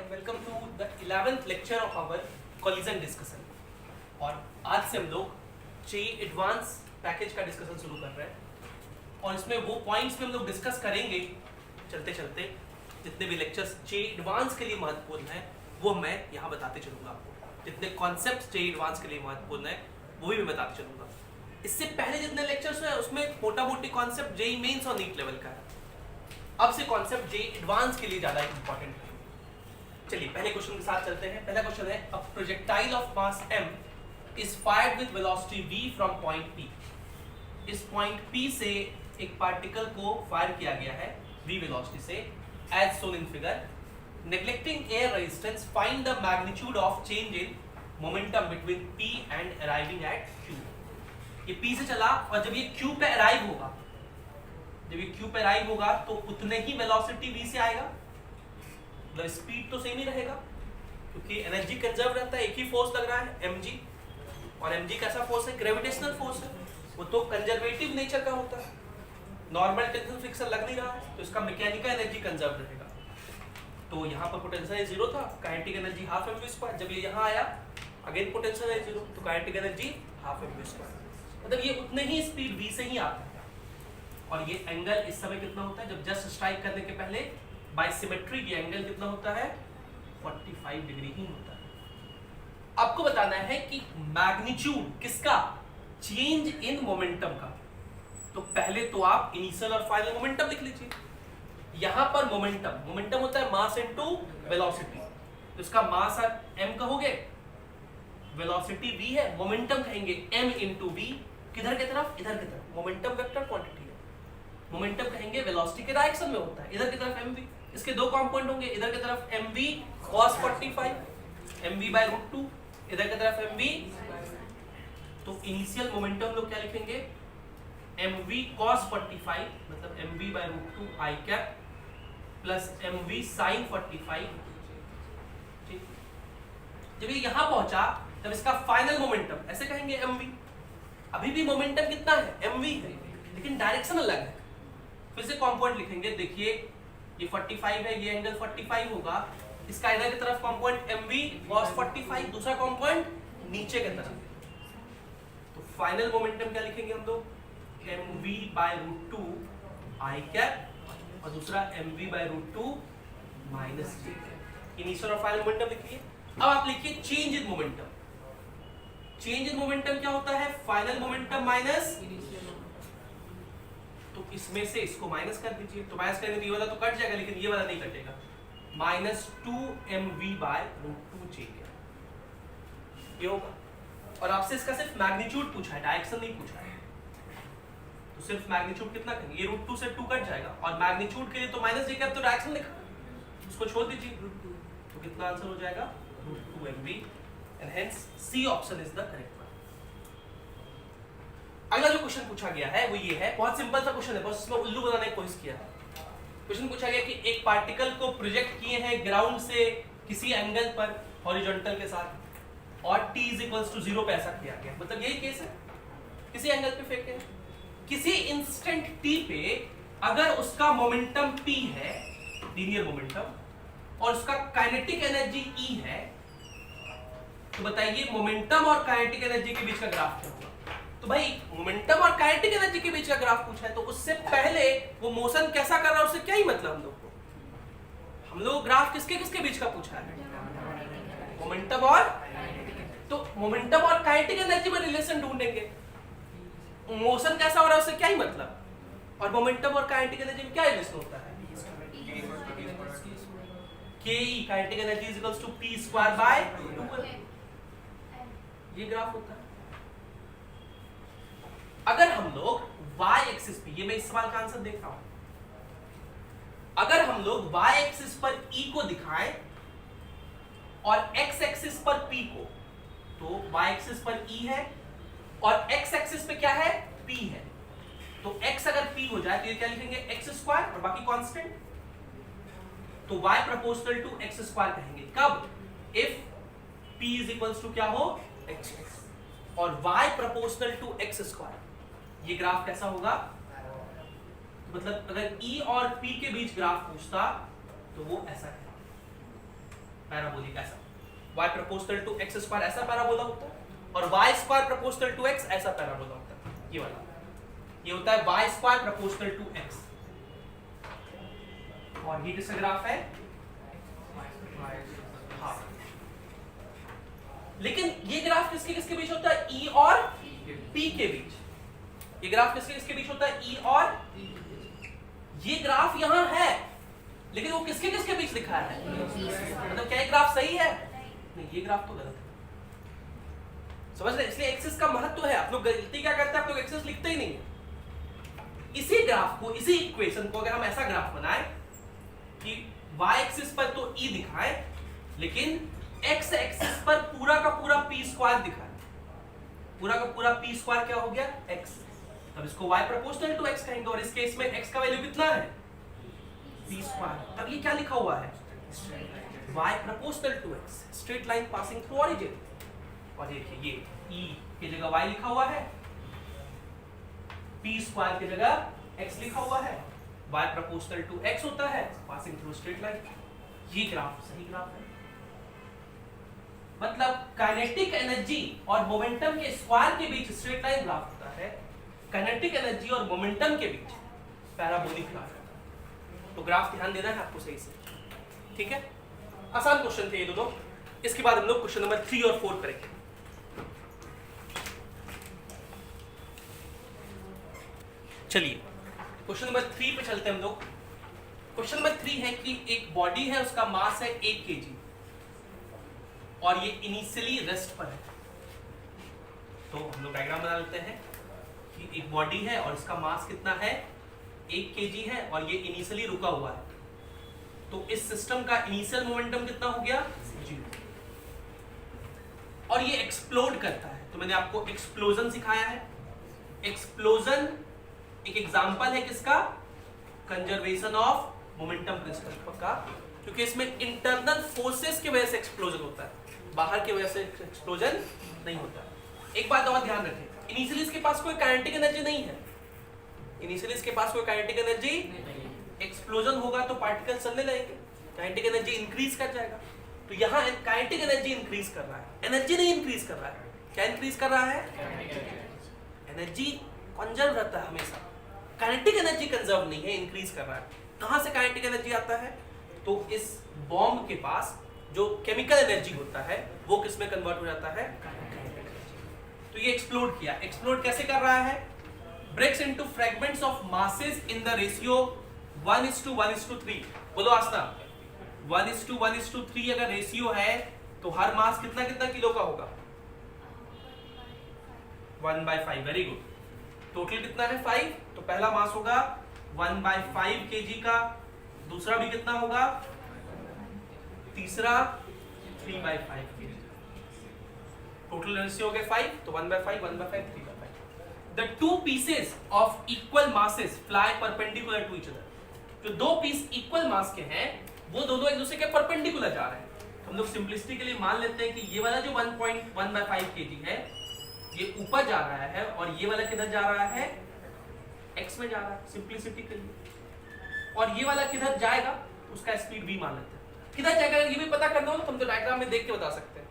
and welcome to the 11th lecture of our collision discussion. और आज से हम लोग JEE एडवांस पैकेज का डिस्कशन शुरू कर रहे हैं और इसमें वो पॉइंट्स में हम लोग डिस्कस करेंगे चलते चलते जितने भी लेक्चर्स JEE एडवांस के लिए महत्वपूर्ण है वो मैं यहाँ बताते चलूँगा आपको। जितने कॉन्सेप्ट्स JEE एडवांस के लिए महत्वपूर्ण है वो भी मैं बताते चलूँगा। इससे पहले जितने लेक्चर्स हैं उसमें मोटा मोटी कॉन्सेप्ट JEE मेंस और नीट लेवल का है। अब से कॉन्सेप्ट JEE एडवांस के लिए ज़्यादा इंपॉर्टेंट है। चलिए पहले क्वेश्चन के साथ चलते हैं। पहला क्वेश्चन है a projectile of mass m is fired with velocity v from point p. इस पॉइंट p से एक पार्टिकल को फायर किया गया है v वेलोसिटी से as shown in figure. Neglecting air resistance, find the magnitude of change in momentum between p and arriving at q. ये p से चला और जब ये q पे अराइव होगा, जब ये q पे अराइव होगा तो उतने ही वेलोसिटी v से आएगा। मतलब स्पीड तो सेम ही रहेगा क्योंकि एनर्जी कंजर्व रहता है, एक ही फोर्स लग रहा है mg, और mg कैसा फोर्स है? ग्रेविटेशनल फोर्स है, वो तो कंजर्वेटिव नेचर का होता है। नॉर्मल टेंशन फ्रिक्शन लग नहीं रहा है तो इसका मैकेनिकल एनर्जी कंजर्व रहेगा। तो यहाँ पर पोटेंशियल जीरो था, काइनेटिक एनर्जी हाफ mv²। जब ये यहाँ आया अगेन पोटेंशियल है जीरो, तो काइनेटिक एनर्जी हाफ mv²। मतलब ये उतने ही स्पीड v से ही आता है। और ये एंगल इस समय कितना होता है? जब जस्ट स्ट्राइक करने के पहले बाय सिमेट्री ये एंगल कितना होता है? 45 डिग्री ही होता है। आपको बताना है कि मैग्नीट्यूड किसका? चेंज इन मोमेंटम का। तो पहले तो आप इनिशियल और फाइनल मोमेंटम लिख लीजिए। यहां पर मोमेंटम होता है मास इनटू वेलोसिटी। तो इसका मास आप m कहोगे, वेलोसिटी v है, मोमेंटम कहेंगे m इनटू v। किधर की तरफ? इधर की तरफ। मोमेंटम वेक्टर क्वांटिटी है, मोमेंटम कहेंगे वेलोसिटी के डायरेक्शन में होता है। इधर की तरफ mv, इसके दो कंपोनेंट होंगे, इधर की तरफ mv cos 45 mv/√2, इधर की तरफ mv। तो इनिशियल मोमेंटम लोग क्या लिखेंगे? mv cos 45 मतलब mv/√2 i cap plus mv sin 45। ठीक, जब ये यहां पहुंचा तब इसका फाइनल मोमेंटम ऐसे कहेंगे mv। अभी भी मोमेंटम कितना है? mv है, लेकिन डायरेक्शन अलग है। फिर से कंपोनेंट लिखेंगे। देखिए ये 45 है, ये एंगल 45 होगा, इसका इधर की तरफ कंपोनेंट mv cos 45, दूसरा कंपोनेंट नीचे की तरफ। तो फाइनल मोमेंटम क्या लिखेंगे हम लोग? mv/√2 i कैप और दूसरा mv/√2 माइनस j। इनिशियल और फाइनल मोमेंटम लिखिए। अब आप लिखिए change in momentum. Change in momentum क्या होता है? Final momentum minus. तो इसमें से इसको माइनस कर दीजिए। तो माइनस करेंगे तो ये वाला तो कट जाएगा, लेकिन ये वाला नहीं कटेगा। -2mv/√2j ये होगा। और आपसे इसका सिर्फ मैग्नीट्यूड पूछा है, डायरेक्शन नहीं पूछा है। तो सिर्फ मैग्नीट्यूड कितना करेंगे? ये √2 से 2 कट जाएगा और मैग्नीट्यूड के लिए तो माइनस j, अब तो डायरेक्शन लिखा, उसको छोड़ दीजिए। तो कितना आंसर हो जाएगा? √2mv। And hence C option is the correct one. अगला जो क्वेश्चन पूछा गया है वो ये है, बहुत सिंपल सा क्वेश्चन है, बस इसमें उल्लू बनाने की कोशिश किया है। क्वेश्चन पूछा गया कि एक पार्टिकल को प्रोजेक्ट किए हैं ग्राउंड से किसी एंगल पर हॉरिजॉन्टल के साथ, और t = 0 पे ऐसा किया गया। मतलब यही केस है, किसी एंगल पे फेंके, किसी इंस्टेंट t पे अगर उसका मोमेंटम p है, लीनियर मोमेंटम, और उसका काइनेटिक एनर्जी e है, तो बताइए मोमेंटम और काइनेटिक एनर्जी के बीच का ग्राफ क्या होगा? तो भाई मोमेंटम और काइनेटिक एनर्जी के बीच का ग्राफ पूछा है, तो उससे पहले वो मोशन कैसा कर रहा है उससे क्या ही मतलब हम लोग को। हम लोग ग्राफ किसके किसके बीच का पूछा है? मोमेंटम और, तो मोमेंटम और काइनेटिक एनर्जी में रिलेशन ढूंढेंगे। मोशन कैसा हो रहा है उससे क्या ही मतलब, और मोमेंटम और काइनेटिक एनर्जी में क्या रिलेशन होता है? ke kinetic energy = p²/2। ये ग्राफ होता है। अगर हम लोग y एक्सिस पे, ये मैं इस सवाल का आंसर देख रहा हूं, अगर हम लोग y एक्सिस पर E को दिखाएं और x एक्सिस पर P को, तो y एक्सिस पर E है और x एक्सिस पे क्या है? P है। तो x अगर P हो जाए तो ये क्या लिखेंगे? x² और बाकी कांस्टेंट। तो y प्रोपोर्शनल टू x² कहेंगे। कब? इफ p = क्या हो? x और y प्रोपोर्शनल टू x²। ये ग्राफ कैसा होगा? मतलब अगर E और P के बीच ग्राफ पूछता तो वो ऐसा है। पैराबोलिक ऐसा, y proportional to x square ऐसा पैराबोला होता है, और y square proportional to x ऐसा पैराबोला होता है। ये वाला, ये होता है y square proportional to x, और ये किसका ग्राफ है? हाँ। लेकिन ये ग्राफ किसके किसके बीच होता है? E और P के बीच। ये ग्राफ किसके किसके बीच होता है? E और ये ग्राफ यहां है, लेकिन वो किसके किसके बीच लिखा है? मतलब क्या ये ग्राफ सही है? नहीं, ये ग्राफ तो गलत है। समझ रहे? इसलिए एक्सिस का महत्व है। आप लोग गलती क्या करते हैं? आप लोग एक्सिस लिखते ही नहीं है। इसी ग्राफ को, इसी इक्वेशन को अगर हम ऐसा ग्राफ बनाए कि y एक्सिस पर तो E दिखाए, लेकिन x एक्सिस पर पूरा का पूरा p स्क्वायर दिखाए, पूरा का पूरा p स्क्वायर क्या हो गया? x। तब इसको y प्रोपोर्शनल टू x कहेंगे, और इस केस में x का वैल्यू कितना है? p square. तब ये क्या लिखा हुआ है? y proportional to x, straight line passing through origin. और देखिए ये e की जगह y लिखा हुआ है, p स्क्वायर की जगह x लिखा हुआ है, y प्रोपोर्शनल टू x होता है, पासिंग थ्रू स्ट्रेट लाइन। ये ग्राफ सही ग्राफ है। मतलब काइनेटिक एनर्जी और मोमेंटम के स्क्वायर के बीच स्ट्रेट लाइन ग्राफ होता है, काइनेटिक एनर्जी और मोमेंटम के बीच पैराबोलिक ग्राफ होता है। तो ग्राफ ध्यान देना है आपको सही से, ठीक है? आसान क्वेश्चन थे ये दोनों। इसके बाद हम लोग क्वेश्चन नंबर 3 और 4 करेंगे। चलिए क्वेश्चन नंबर 3 पे चलते हैं हम लोग। क्वेश्चन नंबर 3 है कि एक बॉडी है, उसका मास है 1 kg, और ये इनिशियली रेस्ट पर है। तो हम लोग डायग्राम बना लेते हैं कि एक बॉडी है और इसका मास कितना है? 1 kg है, और ये इनिशियली रुका हुआ है। तो इस सिस्टम का इनिशियल मोमेंटम कितना हो गया? 0। और ये एक्सप्लोड करता है। तो मैंने आपको एक्सप्लोजन सिखाया है। एक्सप्लोजन एक एग्जांपल है किसका? कंजर्वेशन ऑफ मोमेंटम प्रिंसिपल का, क्योंकि इसमें इंटरनल फोर्सेस की वजह से एक्सप्लोजन होता है, बाहर की वजह से एक्सप्लोजन नहीं होता। एक बात और ध्यान रखें, इनिशियली इसके पास कोई काइनेटिक एनर्जी नहीं है। इनिशियली इसके पास कोई काइनेटिक एनर्जी, एक्सप्लोजन होगा तो पार्टिकल चलने लगेंगे, काइनेटिक एनर्जी इंक्रीज कर जाएगा। तो यहाँ काइनेटिक एनर्जी इंक्रीज कर रहा है, एनर्जी नहीं इंक्रीज कर रहा है। क्या इंक्रीज कर रहा है? एनर्जी कंजर्व रहता है हमेशा, काइनेटिक एनर्जी कंजर्व नहीं है, इंक्रीज कर रहा है। कहां से काइनेटिक एनर्जी आता है? तो इस बॉम्ब के पास जो केमिकल एनर्जी होता है वो किस में कन्वर्ट हो जाता है? तो ये एक्सप्लोड किया। एक्सप्लोड कैसे कर रहा है? Breaks into fragments of masses in the ratio 1:1:3। बोलो आस्था, 1:1:3 अगर रेशियो है तो हर मास कितना कितना किलो का होगा? 1/5। Very good. टोटल कितना है? 5। तो पहला मास होगा 1/5 kg का, दूसरा भी कितना होगा? तीसरा 3/5 kg। टोटल रेशियो हो गया 5, तो 1/5, 1/5, 3/5। The two pieces of equal masses fly perpendicular to each other। जो दो पीस इक्वल मास के हैं वो दोनों एक दूसरे के परपेंडिकुलर जा रहे हैं। हम लोग सिंपलिसिटी के लिए मान लेते हैं कि ये वाला जो 1.1/5 kg है ये ऊपर जा रहा है, और ये वाला किधर जा रहा है? x में जा रहा है, सिंपलिसिटी के लिए। और ये वाला किधर जाएगा? उसका स्पीड v मान लेते हैं। किधर जाएगा ये भी पता करना हो तो हम तो डायग्राम में देख के बता सकते हैं।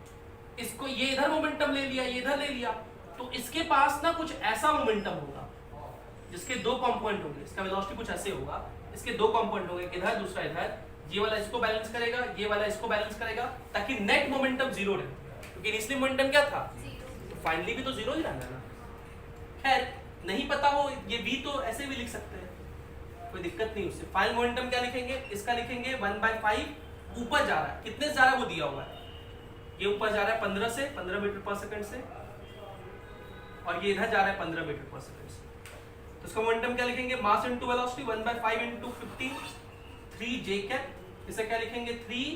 इसको ये इधर मोमेंटम ले लिया, ये इधर ले लिया, तो इसके पास ना कुछ ऐसा मोमेंटम होगा जिसके दो कंपोनेंट होंगे। इसका वेलोसिटी कुछ ऐसे होगा, इसके दो कंपोनेंट होंगे, इधर दूसरा इधर। ये वाला इसको बैलेंस करेगा, ये वाला इसको बैलेंस करेगा, ताकि नेट मोमेंटम 0 रहे। क्योंकि इनिशियल मोमेंटम क्या था? तो फाइनली भी तो 0 ही रहना ना। खैर नहीं पता हो ये v तो ऐसे भी लिख सकते हैं, कोई दिक्कत नहीं उससे। फाइनल मोमेंटम क्या लिखेंगे? इसका लिखेंगे 1/5। ऊपर जा रहा है, कितने से जा रहा है वो दिया हुआ है। ये ऊपर जा रहा है 15 मीटर पर सेकंड से, और ये इधर जा रहा है 15 मीटर पर सेकंड से। तो इसका मोमेंटम क्या लिखेंगे? Mass into velocity 1/5 × 15 3 j cap. इसे क्या लिखेंगे? 3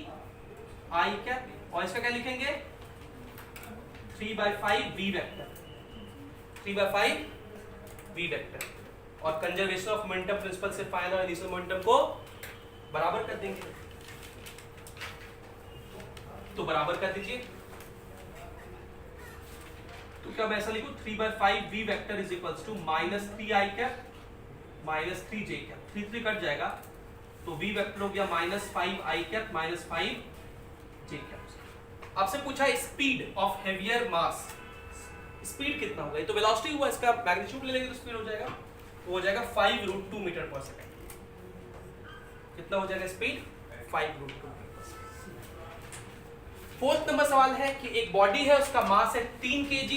I कैप। और इसका क्या लिखेंगे? 3/5 v वेक्टर, 3/5 v वेक्टर। और कंजर्वेशन ऑफ मोमेंटम प्रिंसिपल से फाइनल और इनिशियल मोमेंटम को बराबर कर देंगे। तो बराबर कर दीजिए। तो क्या मैं ऐसा लिखूं? 3/5 v vector is equals to -3 I cap -3 j cap. 3 cut जाएगा तो v वेक्टर हो गया -5 I कैप -5 चेक किया उसने। आपसे पूछा speed of heavier mass, speed कितना होगा? तो वेलोसिटी हुआ, इसका मैग्नीट्यूड ले लेंगे तो स्पीड हो जाएगा, वो हो जाएगा 5√2 मीटर पर सेकंड। कितना हो जाएगा speed? 5√2 metre per second. Fourth number सवाल है कि एक बॉडी है, उसका मास है 3 kg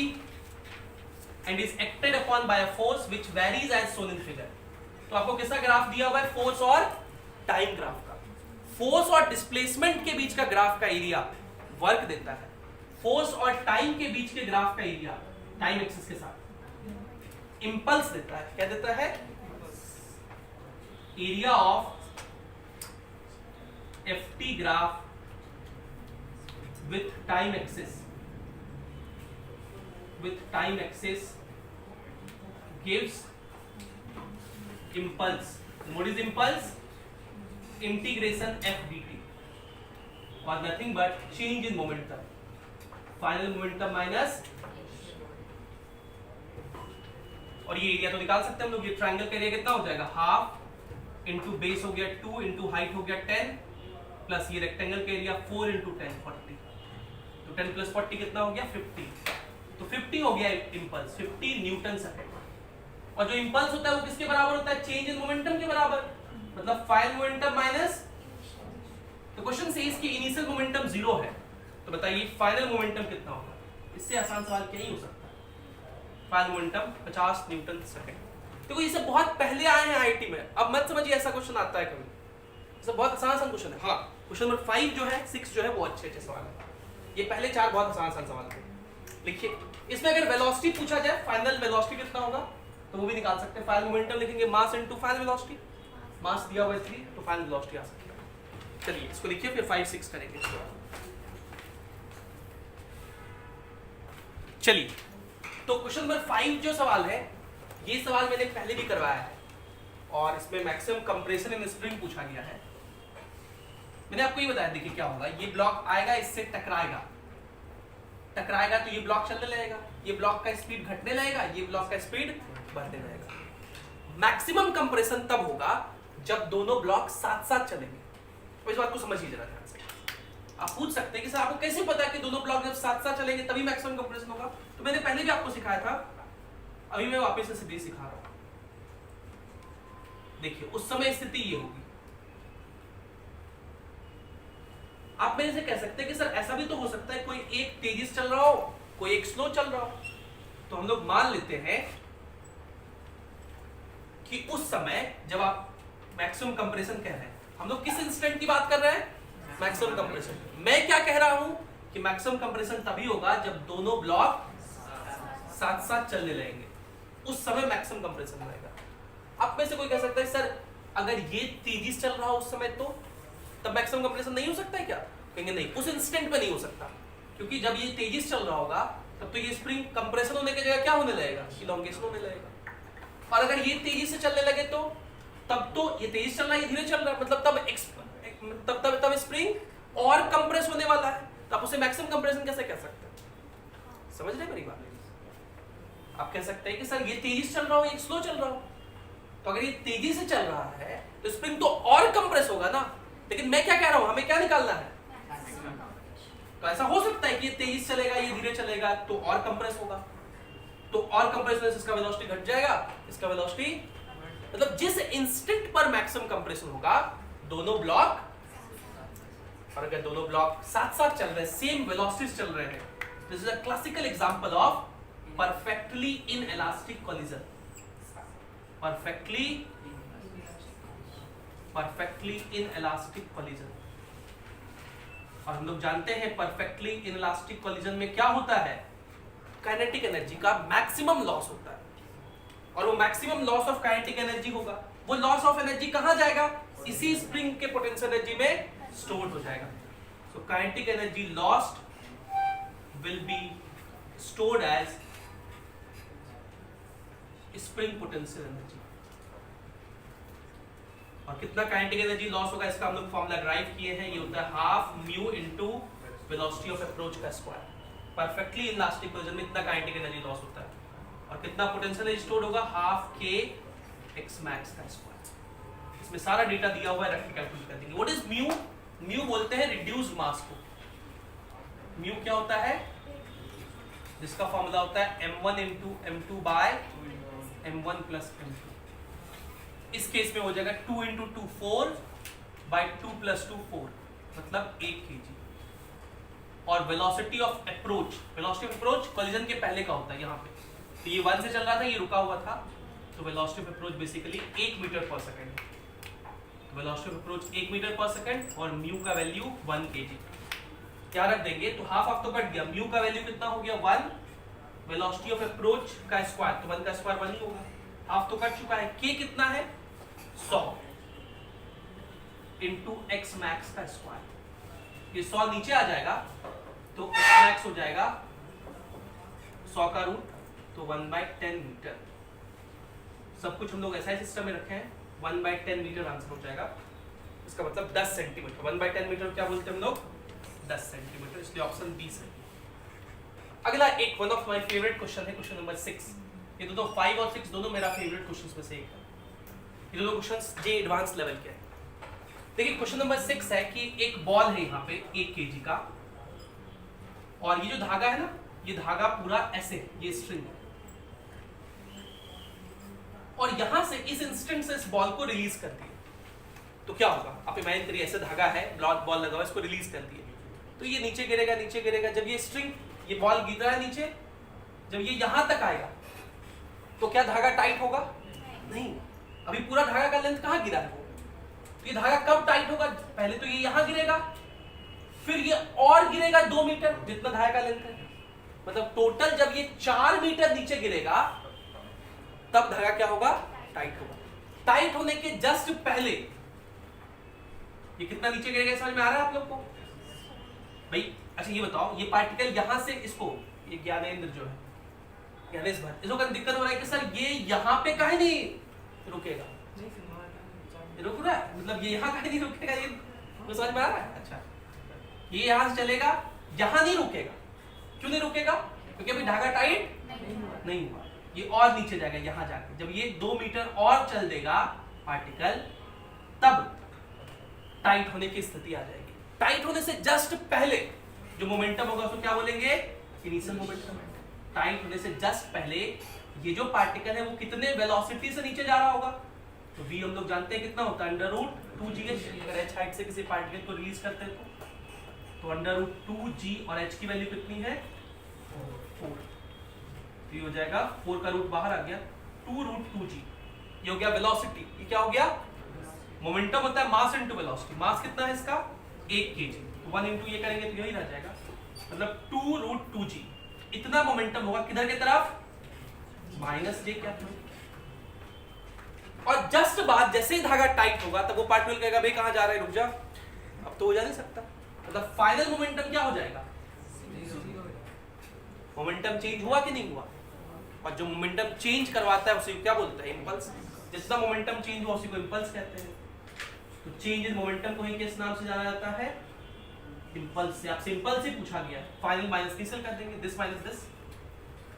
and is acted upon by a force which varies as shown in figure. तो आपको किसका ग्राफ दिया हुआ है? फोर्स और टाइम ग्राफ का। फोर्स और डिस्प्लेसमेंट के बीच का ग्राफ का एरिया वर्क देता है, फोर्स और टाइम के बीच के ग्राफ का एरिया टाइम एक्सिस के साथ इंपल्स देता है। क्या देता है? Area of ft graph with time axis gives impulse. What is impulse? Integration f dt or nothing but change in momentum, final momentum minus, और ये एरिया तो निकाल सकते हैं हम लोग। ये ट्रायंगल का एरिया कितना हो जाएगा? हाफ इंटू बेस हो गया 2 इंटू हाइट हो गया 10 प्लस ये रेक्टेंगल का एरिया 4 इंटू 10 40, तो 10 प्लस 40 कितना हो गया? 50। तो 50 हो गया इंपल्स, 50 न्यूटन सेकंड। और जो इंपल्स होता है वो किसके बराबर होता है? चेंज इन मोमेंटम के बराबर, मतलब फाइनल मोमेंटम माइनस। तो क्वेश्चन से इसकी इनिशियल मोमेंटम 0 है, तो बताइए फाइनल मोमेंटम कितना होगा? इससे आसान सवाल क्या ही हो सकता है? Final momentum 50 Newton second. देखो ये सब बहुत पहले आए हैं आईआईटी में, अब मत समझिए ऐसा क्वेश्चन आता है कभी, ये सब बहुत आसान क्वेश्चन है। हाँ, क्वेश्चन नंबर 5 जो है, 6 जो है वो अच्छे सवाल है। ये पहले 4 बहुत आसान सवाल थे। लिखिए, इसमें अगर वेलोसिटी पूछा जाए, फाइनल वेलोसिटी कितना होगा, तो वो भी निकाल सकते हैं। फाइनल मोमेंटम लिखेंगे मास इनटू फाइनल वेलोसिटी, मास दिया हुआ है 3, तो फाइनल वेलोसिटी आ सकती है। चलिए इसको लिखिए, फिर 5 6 करेंगे। चलिए, तो क्वेश्चन नंबर 5 जो सवाल है, ये सवाल मैंने पहले भी करवाया है और इसमें मैक्सिमम कंप्रेशन इन स्प्रिंग पूछा गया है। मैंने आपको ये बताया, देखिए क्या होगा, ये ब्लॉक आएगा, इससे टकराएगा तो ये ब्लॉक चलने लगेगा, ये ब्लॉक का स्पीड घटने लगेगा, ये ब्लॉक का स्पीड बढ़ने लगेगा। मैक्सिमम कंप्रेशन तब होगा जब दोनों ब्लॉक साथ साथ चलेंगे। तो इस बात को समझिए जरा ध्यान से। आप पूछ सकते हैं कि सर आपको कैसे पता है कि दोनों ब्लॉक जब साथ साथ चलेंगे तभी मैक्सिमम कंप्रेशन होगा? तो मैंने पहले भी आपको सिखाया था, अभी मैं वापस से सीधे सिखा रहा हूं। देखिए, उस समय स्थिति ये होगी, आप मेरे से कह सकते हैं कि सर ऐसा भी तो हो सकता है कोई एक तेजी से चल रहा हो, कोई एक स्लो चल रहा हो। तो हम लोग मान लेते हैं कि उस समय जब आप मैक्सिमम कंप्रेशन कह रहे हैं, हम लोग किस इंस्टेंट की बात कर रहे हैं? Maximum compression. मैं क्या कह रहा हूं कि मैक्सिमम कंप्रेशन तभी होगा जब दोनों ब्लॉक साथ साथ चलने लगेंगे, उस समय मैक्सिमम कंप्रेशन होगा। अब में से कोई कह सकता है सर अगर ये तेजी से चल रहा हो उस समय तो तब मैक्सिमम कंप्रेशन नहीं हो सकता है क्या? कहेंगे नहीं, उस इंस्टेंट पे नहीं हो सकता, क्योंकि जब ये तेजी से चल रहा होगा तब तो ये स्प्रिंग कंप्रेशन होने की जगह क्या होने लगेगा? इलॉन्गेशन होने लगेगा। और अगर ये तेजी से चलने लगे तो तब तो ये तेजी से चल रहा है, ये धीरे चल रहा है, मतलब तब स्प्रिंग और कंप्रेस होने वाला है, तब उसे मैक्सिमम कंप्रेशन कैसे कह सकते हैं? समझ रहे मेरी बात? आप कह सकते हैं कि सर ये तेजी से चल रहा हो, ये स्लो चल रहा हो, तो अगर ये तेजी से चल रहा है तो स्प्रिंग तो और कंप्रेस होगा ना। लेकिन मैं क्या कह रहा हूं, हमें क्या निकालना है? तो ऐसा हो सकता है कि ये तेजी से चलेगा, ये धीरे चलेगा, तो और कंप्रेस होगा, तो और कंप्रेस होने से इसका वेलोसिटी घट जाएगा, इसका वेलोसिटी, मतलब जिस इंस्टेंट पर मैक्सिमम कंप्रेशन होगा दोनों ब्लॉक, और अगर दोनों ब्लॉक साथ साथ चल रहे हैं, सेम वेलोसिटी से चल रहे हैं, this is a classical example of perfectly inelastic collision, perfectly inelastic collision। और हम लोग जानते हैं perfectly inelastic collision में क्या होता है? काइनेटिक एनर्जी का मैक्सिमम लॉस होता है, और वो maximum loss of kinetic energy होगा। वो लॉस ऑफ एनर्जी कहां जाएगा? इसी स्प्रिंग के पोटेंशियल एनर्जी में स्टोर हो जाएगा। So kinetic energy lost will be stored as spring potential energy. और कितना काइनेटिक एनर्जी लॉस होगा इसका हम लोग फॉर्मूला ड्राइव किए हैं, ये होता है half mu into velocity of approach का स्क्वायर। परफेक्टली इलास्टिक कोलिजन में इतना काइनेटिक एनर्जी लॉस होता है, और कितना पोटेंशियल एनर्जी स्टोर होगा? हाफ के एक्स मैक्स का स्क्वायर। इसमें सारा डेटा दिया हुआ है, रख के कैलकुलेट कर देंगे। What is mu? म्यू बोलते हैं रिड्यूस्ड मास को। म्यू क्या होता है, जिसका फॉर्मूला होता है m1 into m2 bye m1 plus m2। इस केस में हो जाएगा 2 इंटू 2 4 बाय 2 प्लस 2 4, मतलब 1 kg। और velocity of approach, velocity of approach collision के पहले का होता है यहाँ पे, तो ये 1 से चल रहा था, ये रुका हुआ था, तो velocity of approach basically 1 metre per second. Velocity of approach 1 metre per second और म्यू का वैल्यू 1 kg। क्या रख देंगे, तो हाफ तो कट गया, म्यू का वैल्यू कितना हो गया 1, वेलोसिटी ऑफ अप्रोच का स्क्वायर, तो 1 का स्क्वायर 1 ही होगा, हाफ तो कट चुका है, k कितना है 100 इंटू एक्स मैक्स का स्क्वायर, ये 100 नीचे आ जाएगा तो एक्स मैक्स हो जाएगा 100 का रूट, तो 1/10 मीटर। सब कुछ हम लोग ऐसा ही सिस्टम में रखे हैं, 1/10 मीटर आंसर हो जाएगा, इसका मतलब 10 सेंटीमीटर। 1/10 मीटर क्या बोलते हैं हम लोग, 10 सेंटीमीटर, इसलिए ऑप्शन बी सही। अगला एक one of my favourite question है, क्वेश्चन नंबर 6। ये दोनों 5 और 6 दोनों मेरा फेवरेट क्वेश्चंस में से एक है। ये दोनों क्वेश्चंस जे एडवांस लेवल के हैं। देखिए क्वेश्चन नंबर 6 है कि एक बॉल है यहाँ पे 1 kg का, और ये जो धागा है ना, ये धागा पूरा ऐसे, ये स्ट्रिंग है, और यहां से इस इंस्टेंट से इस बॉल को रिलीज कर दिए, तो क्या होगा, आप इमेजिन करिए ऐसे धागा है, ब्लॉक बॉल लगा हुआ है, इसको रिलीज कर दिए, तो ये नीचे गिरेगा, नीचे गिरेगा, जब ये स्ट्रिंग, ये बॉल गिर रहा है नीचे, जब ये यहां तक आएगा तो क्या धागा टाइट होगा, नहीं, अभी पूरा धागा का लेंथ कहां गिरा है वो, तो ये धागा कब टाइट होगा, पहले तो ये यहां गिरेगा, फिर ये और गिरेगा 2 मीटर, जितना धागा का लेंथ है, मतलब टोटल जब ये 4 मीटर नीचे गिरेगा तब धागा क्या होगा, टाइट होगा। टाइट होने के जस्ट पहले ये कितना नीचे गिरेगा, समझ में आ रहा है आप लोग को भाई? अच्छा ये बताओ, ये पार्टिकल यहां से इसको, ये ज्ञानेंद्र जो है, ज्ञानेश भट्ट, इसको क्या दिक्कत हो रहा है कि सर ये यहां पे काहे नहीं रुकेगा, रुक रहा है, मतलब ये यहां काहे नहीं रुकेगा, ये समझ में आ रहा है? अच्छा, ये यहां से चलेगा, यहां नहीं रुकेगा, क्यों नहीं रुकेगा, क्योंकि अभी धागा टाइट नहीं हुआ, ये और नीचे जाएगा, यहां जाके जब ये 2 मीटर और चल देगा पार्टिकल, तब टाइट होने की स्थिति आ जाएगी। टाइट होने से जस्ट पहले जो मोमेंटम होगा उसको क्या बोलेंगे, इनिशियल मोमेंटम। टाइट होने से जस्ट पहले ये जो पार्टिकल है वो कितने वेलोसिटी से नीचे जा रहा होगा, तो v हम लोग जानते हैं कितना होता है, √2g। अगर h हाइट से किसी पार्टिकल को रिलीज करते हैं तो √2g, और h की वैल्यू कितनी है 4, तो ये हो जाएगा 4 का रूट बाहर आ गया, 2√2g, ये हो गया वेलोसिटी। ये क्या हो गया, मोमेंटम होता है मास इनटू वेलोसिटी। मास कितना है इसका 1 kg, तो 1 इंटू ये करेंगे तो यही रह जाएगा, मतलब 2√2g, इतना मोमेंटम होगा किधर की तरफ, -j क्या, और जस्ट बाद जैसे ही धागा टाइट होगा तब वो पार्टिकल कहेगा भाई कहां जा रहा है, रुक जा, अब तो हो जा नहीं सकता, मतलब फाइनल मोमेंटम क्या हो जाएगा, मोमेंटम चेंज हुआ कि नहीं हुआ, और जो मोमेंटम चेंज करवाता है उसे क्या बोलते हैं, इंपल्स। जितना मोमेंटम चेंज हुआ उसी को इंपल्स कहते हैं। तो चेंज इन मोमेंटम को ही किस नाम से जाना जाता है, इंपल्स से। आपसे इंपल्स ही पूछा गया, फाइनल माइनस कैंसिल कर देंगे, दिस माइनस दिस,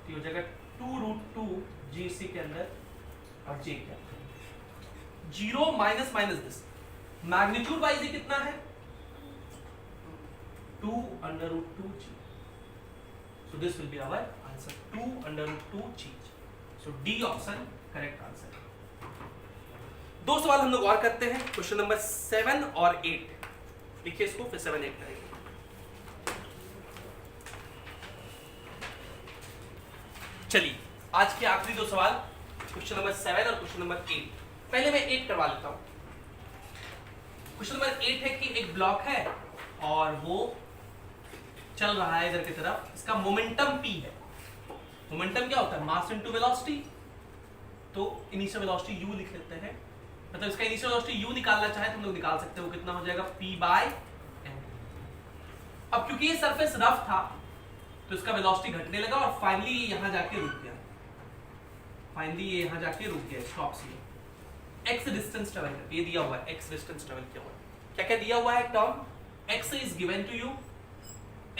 तो हो जाएगा 2√2g इसी के अंदर, और j क्या, 0 minus minus this, magnitude wise ये कितना है 2√2g, so this will be our answer, 2√2g, so D option correct answer. दो सवाल हम लोग और करते हैं, क्वेश्चन नंबर 7 और 8, लिखिए इसको, फिर 7 8 करेंगे। चलिए आज के आखिरी दो सवाल, क्वेश्चन नंबर 7 और क्वेश्चन नंबर 8। पहले मैं 8 करवा लेता हूं। क्वेश्चन नंबर 8 है कि एक ब्लॉक है और वो चल रहा है इधर की तरफ, इसका मोमेंटम p है। मोमेंटम क्या होता है, मास इनटू वेलोसिटी, तो इनिशियल वेलोसिटी u लिख लेते हैं, मतलब इसका इनिशियल वेलोसिटी u निकालना चाहे तो हम लोग निकाल सकते हो, कितना हो जाएगा p/m। अब क्योंकि ये सरफेस रफ था तो इसका वेलोसिटी घटने लगा और फाइनली ये यहां जाके रुक गया, स्टॉप से x डिस्टेंस ट्रेवल कर, ये दिया हुआ है x डिस्टेंस ट्रेवल किया हुआ है। क्या क्या दिया हुआ है term, x is given to you,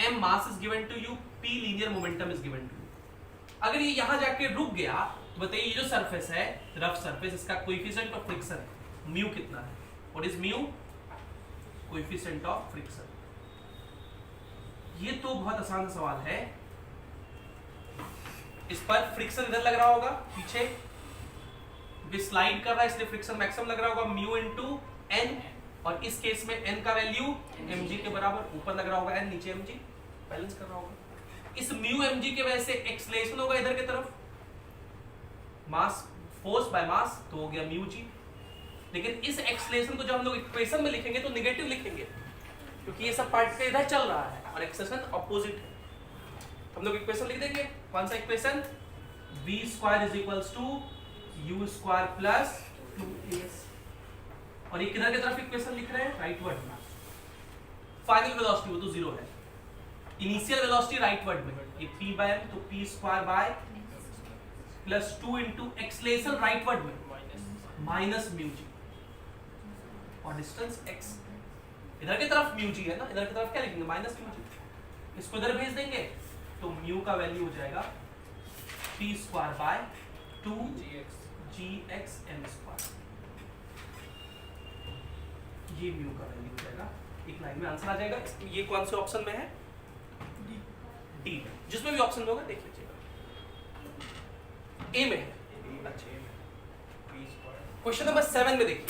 m mass is given to you, p linear momentum is given to you. अगर ये यहां जाके रुक गया तो बताइए ये जो सरफेस है, रफ सरफेस, इसका कोएफिशिएंट ऑफ फ्रिक्शन है म्यू कितना है, what is mu, coefficient of friction. ये तो बहुत आसान सवाल है। इस पर फ्रिक्शन इधर लग रहा होगा पीछे, भी स्लाइड कर रहा है इसलिए फ्रिक्शन मैक्सिमम लग रहा होगा म्यू इनटू एन, और इस केस में एन का वैल्यू mg के बराबर, ऊपर लग रहा होगा एन, नीचे mg, बैलेंस कर रहा होगा। इस म्यू mg के वजह से एक्सलेशन होगा इधर की तरफ, मास फोर्स बाय मास, तो हो गया म्यू जी। लेकिन इस एक्सलेशन को जब हम लोग इक्वेशन में लिखेंगे तो नेगेटिव लिखेंगे, क्योंकि ये सब पार्ट इधर चल रहा है और एक्सलेशन अपोजिट है। हम लोग इक्वेशन लिख देंगे, कौन सा equation, v square is equals to u square plus 2as, और ये किधर की तरफ इक्वेशन लिख रहे हैं, राइटवर्ड में। फाइनल वेलोसिटी वो तो जीरो है, इनिशियल वेलोसिटी राइटवर्ड में, ये p बाय m, तो p square by plus 2 into acceleration rightward में माइनस म्यू जी, और डिस्टेंस x इधर की तरफ म्यू जी है ना, इधर की तरफ क्या लिखेंगे, माइनस म्यू जी। इसको इधर भेज देंगे तो म्यू का वैल्यू हो जाएगा p square by 2 gx m square, ये म्यू का वैल्यू हो जाएगा। एक लाइन में आंसर आ जाएगा। ये कौन से ऑप्शन में है, डी में, जिसमें भी ऑप्शन में होगा देख लीजिएगा, ए में है। अच्छा, क्वेश्चन नंबर 7 में देखिए,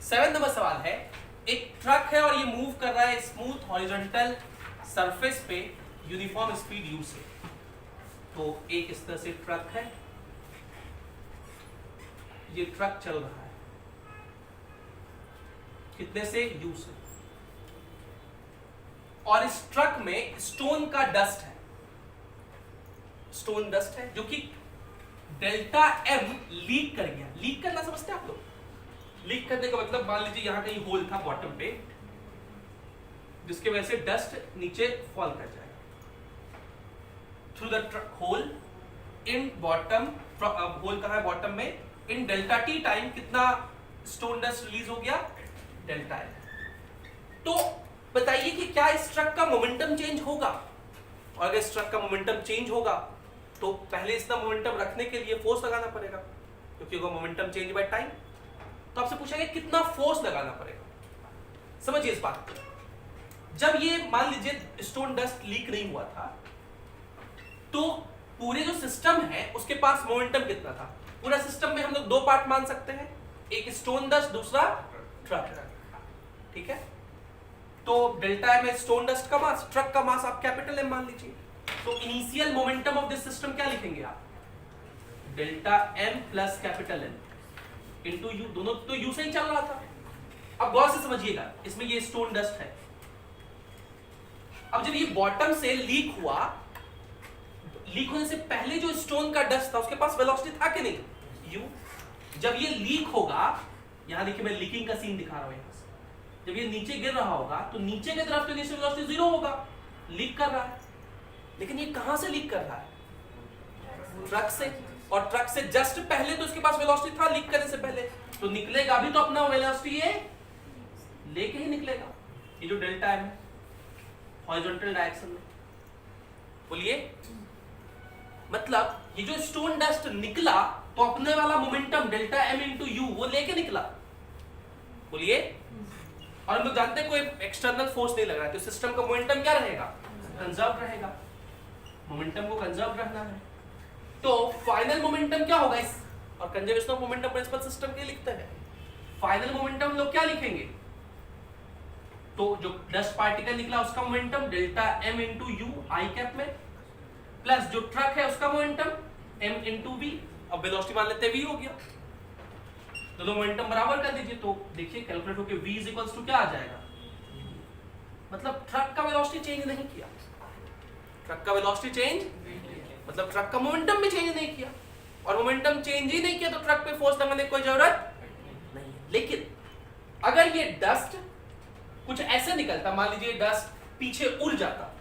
7 नंबर सवाल है, एक ट्रक है और ये मूव कर रहा है स्मूथ हॉरिजॉन्टल सरफेस पे यूनिफॉर्म स्पीड u से। तो एक इस तरह से ट्रक है, ये ट्रक चल रहा है कितने से, u से, और इस ट्रक में स्टोन का डस्ट है, स्टोन डस्ट है जो कि डेल्टा m लीक कर गया। लीक करना समझते हैं आप लोग, लीक करने का मतलब मान लीजिए यहां कहीं होल था बॉटम पे, जिसके वजह से डस्ट नीचे फॉल कर जाएगा through the truck hole in bottom, hole कहां है, बॉटम में, इन डेल्टा टी टाइम कितना स्टोन डस्ट रिलीज हो गया, डेल्टा एल। तो बताइए कि क्या इस ट्रक का मोमेंटम चेंज होगा, और अगर इस ट्रक का मोमेंटम चेंज होगा तो पहले इसका मोमेंटम रखने के लिए फोर्स लगाना पड़ेगा, क्योंकि होगा मोमेंटम चेंज बाय टाइम। तो आपसे पूछेंगे कितना फोर्स लगाना पड़ेगा। समझिए इस बात को, जब ये मान लीजिए स्टोन डस्ट लीक नहीं हुआ था, तो पूरे जो सिस्टम है उसके पास मोमेंटम कितना था। पूरा सिस्टम में हम लोग दो पार्ट मान सकते हैं, एक स्टोन डस्ट, दूसरा ट्रक, ठीक है। तो डेल्टा एम है स्टोन डस्ट का मास, ट्रक का मास आप कैपिटल एम मान लीजिए। तो initial momentum of this system क्या लिखेंगे आप, delta m plus capital M into u, दोनों तो यू से ही चल रहा था। अब गौर से समझिएगा, इसमें ये स्टोन डस्ट है। अब जब ये बॉटम से लीक हुआ, लीक होने से पहले जो स्टोन का डस्ट था उसके पास वेलोसिटी था कि नहीं, यू। जब ये लीक होगा, यहां देखिए मैं लीकिंग का सीन दिखा रहा हूं, यहां से जब ये नीचे गिर रहा होगा तो नीचे की तरफ तो इनिशियल वेलोसिटी जीरो होगा, लीक कर रहा है। लेकिन ये कहां से लीक कर रहा है, ट्रक से, और ट्रक से जस्ट पहले तो उसके पास वेलोसिटी था लीक करने से पहले, तो निकलेगा भी तो अपना वेलोसिटी ये लेके ही निकलेगा। ये जो डेल्टा है हॉरिजॉन्टल डायरेक्शन में, बोलिए, मतलब ये जो स्टोन डस्ट निकला तो अपने वाला momentum delta m into u वो लेके निकला, बोलिए। और हम लोग जानते हैं कोई एक्सटर्नल फोर्स नहीं लग रहा है, तो सिस्टम का मोमेंटम क्या रहेगा, कंजर्व रहेगा। मोमेंटम को कंजर्व रखना है, तो फाइनल मोमेंटम क्या होगा इस, और conservation of momentum principle system के लिखते हैं। फाइनल मोमेंटम हम लोग क्या लिखेंगे, तो जो डस्ट पार्टिकल निकला उसका momentum delta m into u i cap में, प्लस जो ट्रक है उसका मोमेंटम एम इंटू वी, अब वेलोसिटी मान लेते हैं v हो गया, दोनों मोमेंटम बराबर कर दीजिए। तो देखिए कैलकुलेट होके v इज इक्वल्स टू क्या आ जाएगा, मतलब ट्रक का वेलोसिटी चेंज नहीं किया, ट्रक का वेलोसिटी चेंज मतलब ट्रक का मोमेंटम भी चेंज नहीं किया, और मोमेंटम चेंज ही नहीं किया तो ट्रक पे फोर्स लगाने की कोई जरूरत नहीं है। लेकिन अगर ये डस्ट कुछ ऐसे निकलता, मान लीजिए डस्ट पीछे उड़ जाता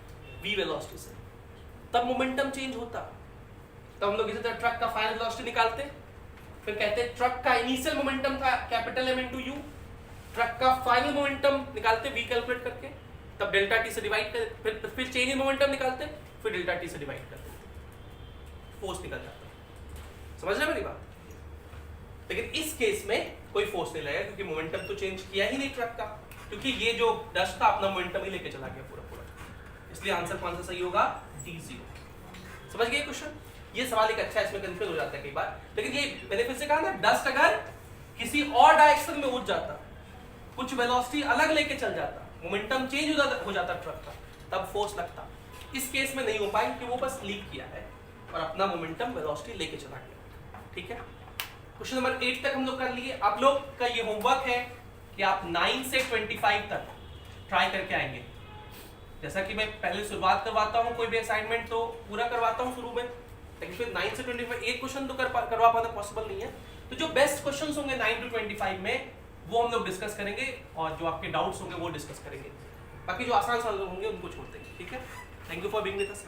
v वेलोसिटी से, तब मोमेंटम चेंज होता। तब हम लोग इसी तरह ट्रक का फाइनल वेलोसिटी निकालते, फिर कहते हैं ट्रक का इनिशियल मोमेंटम था capital M into u, truck का फाइनल मोमेंटम निकालते v कैलकुलेट करके, तब डेल्टा टी से डिवाइड कर, फिर चेंज इन मोमेंटम निकालते, फिर डेल्टा टी से डिवाइड करते, फोर्स निकल जाता। समझ रहे मेरी बात। लेकिन इस केस में कोई फोर्स नहीं लगेगा, क्योंकि मोमेंटम तो चेंज किया ही नहीं ट्रक का, क्योंकि ये जो डस्ट था अपना मोमेंटम ही लेके चला गया पूरा पूरा, इसलिए आंसर कौन सा सही होगा, D0। समझ गए क्वेश्चन? ये सवाल एक अच्छा है, इसमें कंफ्यूज हो जाता है कई बार, लेकिन ये मैंने फिर से कहा ना, डस्ट अगर किसी और डायरेक्शन में उड़ जाता, कुछ वेलोसिटी अलग लेके चल जाता, मोमेंटम चेंज हो जाता ट्रक का, तब फोर्स लगता। इस केस में नहीं हो पाएगा कि वो बस लीक किया है और अपना मोमेंटम वेलोसिटी लेके चला गया। ठीक है, क्वेश्चन नंबर 8 तक हम लोग कर लिए। आप लोग का ये होमवर्क है कि आप 9 से 25 तक ट्राई करके आएंगे। जैसा कि मैं पहले शुरुआत करवाता हूँ कोई भी असाइनमेंट तो पूरा करवाता हूँ शुरू में, लेकिन फिर 9 से 25 एक क्वेश्चन तो करवा पाना पॉसिबल नहीं है। तो जो बेस्ट क्वेश्चंस होंगे 9 to 25 में वो हम लोग डिस्कस करेंगे, और जो आपके डाउट्स होंगे वो डिस्कस करेंगे। बाकी जो आसान सवाल होंगे उनको छोड़ देंगे। ठीक है, thank you for being with us.